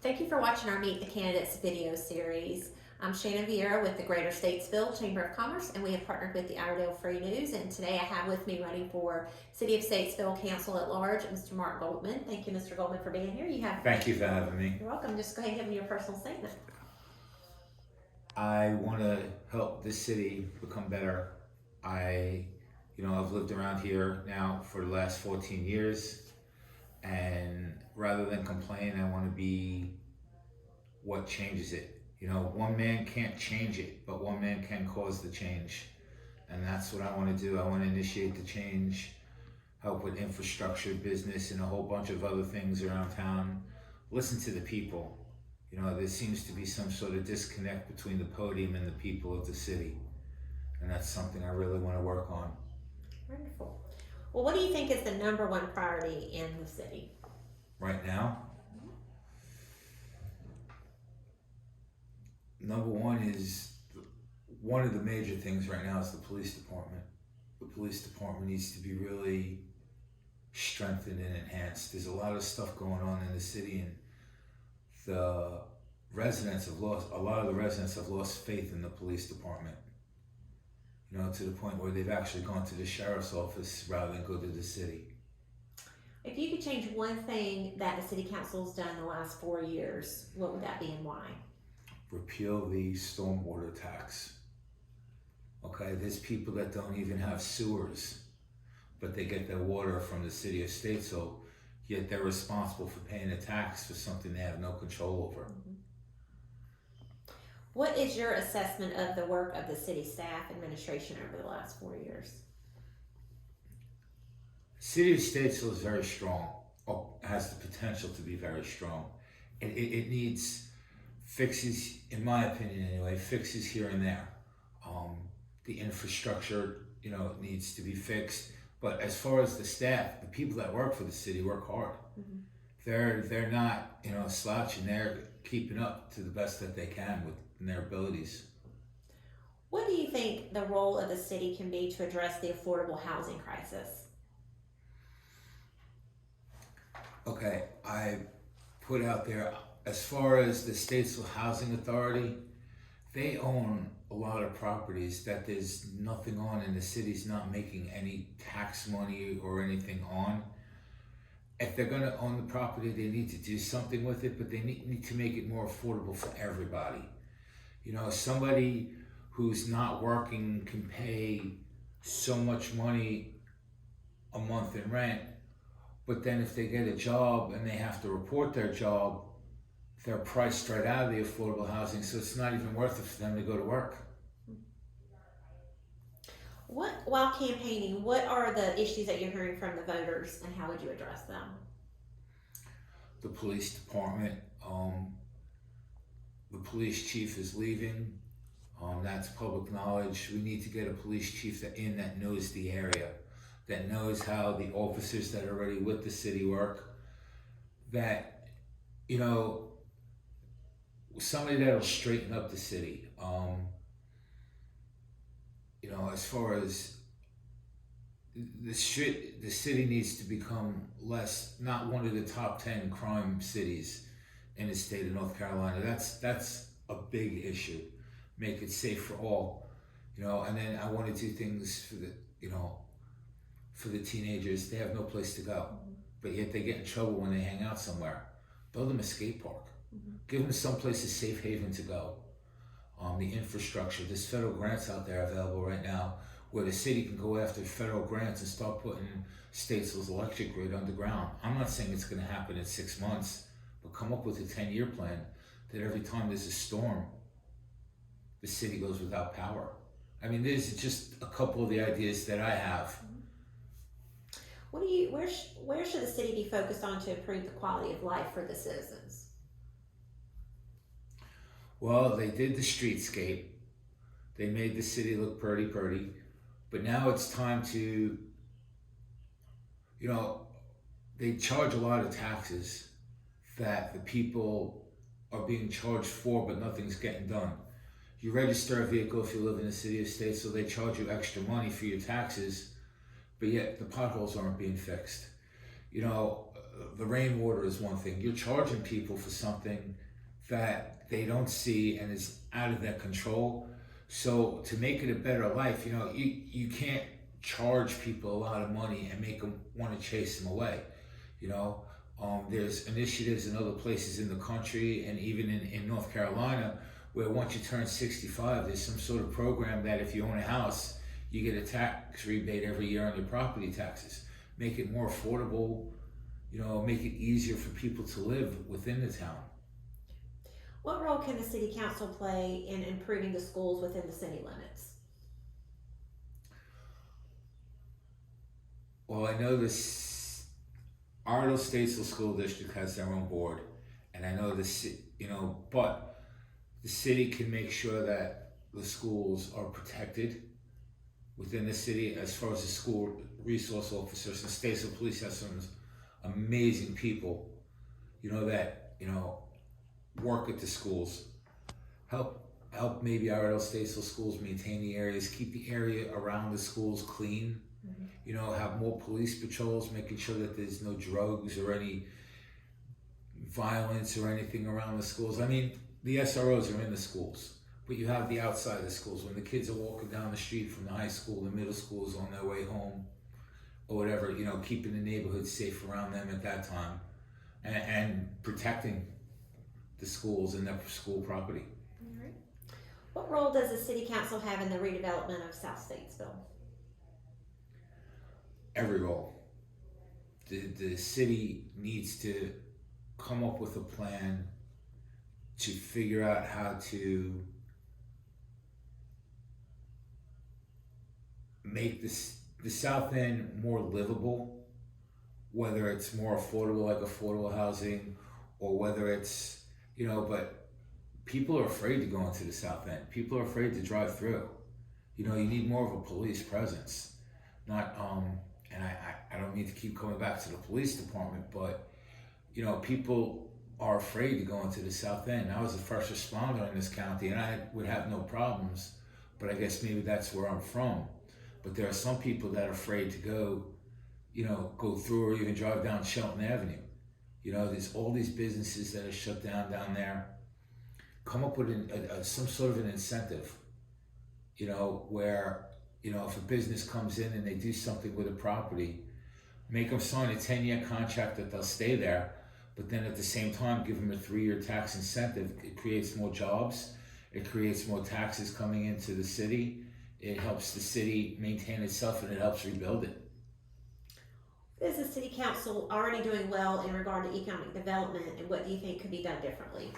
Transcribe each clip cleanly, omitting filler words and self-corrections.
Thank you for watching our Meet the Candidates video series. I'm Shannon Vieira with the Greater Statesville Chamber of Commerce, and we have partnered with the Iredell Free News. And today I have with me running for City of Statesville Council at Large, Mr. Mark Goldman. Thank you, Mr. Goldman, for being here. Thank you for having me. You're welcome. Just go ahead and give me your personal statement. I want to help this city become better. I've lived around here now for the last 14 years, and rather than complain, I want to be what changes it. One man can't change it, but one man can cause the change. And that's what I want to do. I want to initiate the change, help with infrastructure, business, and a whole bunch of other things around town. Listen to the people. There seems to be some sort of disconnect between the podium and the people of the city. And that's something I really want to work on. Wonderful. Well, what do you think is the number one priority in the city? Right now? Number one is, one of the major things right now is the police department. The police department needs to be really strengthened and enhanced. There's a lot of stuff going on in the city, and a lot of the residents have lost faith in the police department. To the point where they've actually gone to the sheriff's office rather than go to the city. If you could change one thing that the city council's done in the last 4 years, what would that be and why? Repeal the stormwater tax. Okay, there's people that don't even have sewers, but they get their water from the City of Statesville, yet they're responsible for paying a tax for something they have no control over. Mm-hmm. What is your assessment of the work of the city staff administration over the last 4 years? City of Statesville is very strong, or has the potential to be very strong. It needs fixes, in my opinion anyway, fixes here and there. The infrastructure, needs to be fixed. But as far as the staff, the people that work for the city work hard. Mm-hmm. They're not, slouching. They're keeping up to the best that they can within their abilities. What do you think the role of the city can be to address the affordable housing crisis? Okay, I put out there, as far as the Statesville Housing Authority, they own a lot of properties that there's nothing on, and the city's not making any tax money or anything on. If they're gonna own the property, they need to do something with it, but they need to make it more affordable for everybody. Somebody who's not working can pay so much money a month in rent, but then if they get a job and they have to report their job, they're priced right out of the affordable housing, so it's not even worth it for them to go to work. While campaigning, what are the issues that you're hearing from the voters, and how would you address them? The police department, the police chief is leaving. That's public knowledge. We need to get a police chief that knows the area, that knows how the officers that are already with the city work, that, somebody that'll straighten up the city. As far as the city needs to become not one of the top 10 crime cities in the state of North Carolina. That's a big issue. Make it safe for all, and then I want to do things for the teenagers. They have no place to go, but yet they get in trouble when they hang out somewhere. Build them a skate park. Give them someplace, a safe haven to go. The infrastructure, there's federal grants out there available right now where the city can go after federal grants and start putting Statesville's electric grid underground. I'm not saying it's going to happen in 6 months, but come up with a 10-year plan that every time there's a storm, the city goes without power. There's just a couple of the ideas that I have. Where should the city be focused on to improve the quality of life for the citizens? Well, they did the streetscape. They made the city look pretty, but now it's time to, they charge a lot of taxes that the people are being charged for, but nothing's getting done. You register a vehicle if you live in the city of Statesville, they charge you extra money for your taxes, but yet the potholes aren't being fixed. the rainwater is one thing. You're charging people for something that they don't see and is out of their control. So to make it a better life, you can't charge people a lot of money and make them want to chase them away. There's initiatives in other places in the country and even in North Carolina where once you turn 65, there's some sort of program that if you own a house, you get a tax rebate every year on your property taxes. Make it more affordable, make it easier for people to live within the town. What role can the city council play in improving the schools within the city limits? Well, I know this Iredell-Statesville School District has their own board, and I know but the city can make sure that the schools are protected within the city as far as the school resource officers. And Statesville Police has some amazing people, that work at the schools, help maybe Iredell-Statesville schools maintain the areas, keep the area around the schools clean. Have more police patrols, making sure that there's no drugs or any violence or anything around the schools. I mean, the SROs are in the schools, but you have the outside of the schools. When the kids are walking down the street from the high school, the middle schools on their way home, or whatever, keeping the neighborhood safe around them at that time, and protecting the schools and their school property. All right. What role does the city council have in the redevelopment of South Statesville? Every role. The city needs to come up with a plan to figure out how to make the South End more livable, whether it's more affordable, like affordable housing, or whether it's, but people are afraid to go into the South End. People are afraid to drive through. You need more of a police presence. Not, and I don't need to keep coming back to the police department, but, people are afraid to go into the South End. I was a first responder in this county and I would have no problems, but I guess maybe that's where I'm from. But there are some people that are afraid to go through or even drive down Shelton Avenue. There's all these businesses that are shut down there. Come up with some sort of an incentive, where, if a business comes in and they do something with a property, make them sign a 10-year contract that they'll stay there, but then at the same time, give them a 3-year tax incentive. It creates more jobs. It creates more taxes coming into the city. It helps the city maintain itself and it helps rebuild it. Is the city council already doing well in regard to economic development, and what do you think could be done differently?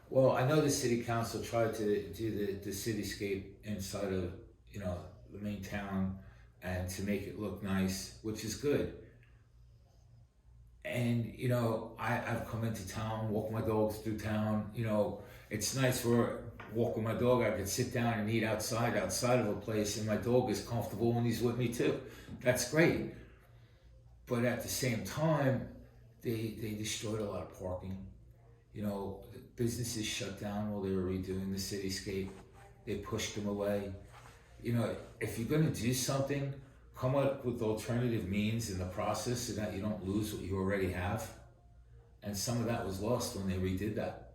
Well, I know the city council tried to do the cityscape inside of, the main town and to make it look nice, which is good. And, I've come into town, walk my dogs through town. It's nice for walking my dog. I could sit down and eat outside of a place, and my dog is comfortable when he's with me too. That's great. But at the same time, they destroyed a lot of parking. The businesses shut down while they were redoing the cityscape. They pushed them away. If you're going to do something, come up with alternative means in the process so that you don't lose what you already have. And some of that was lost when they redid that.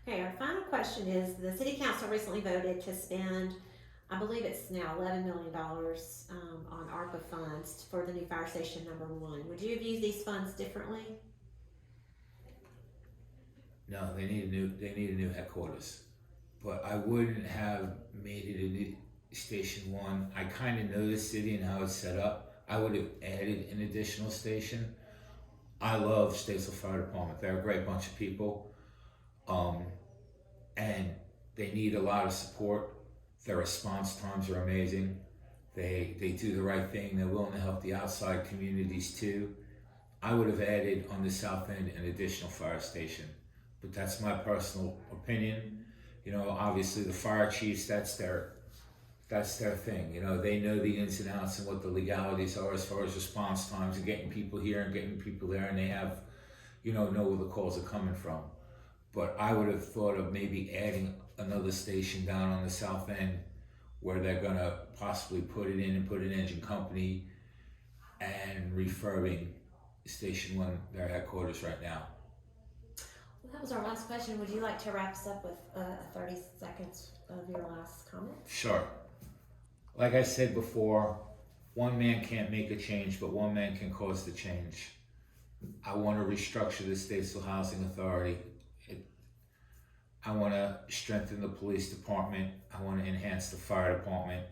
Okay, our final question is, the city council recently voted to spend, I believe it's now $11 million on ARPA funds for the new fire station #1. Would you have used these funds differently? No, they need a new headquarters. But I wouldn't have made it a new station 1. I kind of know the city and how it's set up. I would have added an additional station. I love Statesville Fire Department. They're a great bunch of people. And they need a lot of support. Their response times are amazing. They do the right thing. They're willing to help the outside communities too. I would have added on the south end an additional fire station, but that's my personal opinion. Obviously the fire chiefs, that's their thing. They know the ins and outs and what the legalities are as far as response times and getting people here and getting people there, and they have, know where the calls are coming from. But I would have thought of maybe adding another station down on the south end where they're gonna possibly put it in and put an engine company and refurbing Station 1, their headquarters right now. Well, that was our last question. Would you like to wrap us up with 30 seconds of your last comment? Sure. Like I said before, one man can't make a change, but one man can cause the change. I want to restructure the Statesville Housing Authority. I want to strengthen the police department. I want to enhance the fire department.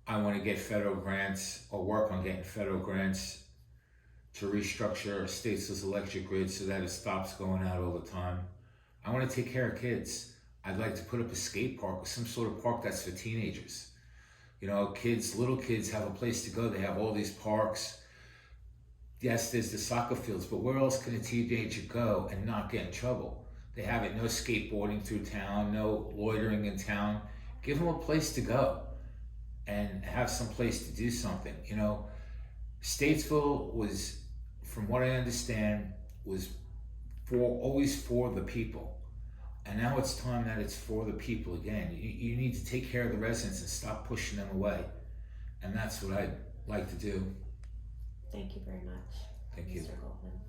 I want to get federal grants, or work on getting federal grants to restructure Statesville's electric grid so that it stops going out all the time. I want to take care of kids. I'd like to put up a skate park or some sort of park that's for teenagers. You know, kids, little kids have a place to go. They have all these parks. Yes, there's the soccer fields, but where else can a teenager go and not get in trouble? They have it, no skateboarding through town, no loitering in town. Give them a place to go and have some place to do something. You know, Statesville was, from what I understand, was always for the people. And now it's time that it's for the people again. You need to take care of the residents and stop pushing them away. And that's what I'd like to do. Thank you very much, Thank you. Mr. Goldman.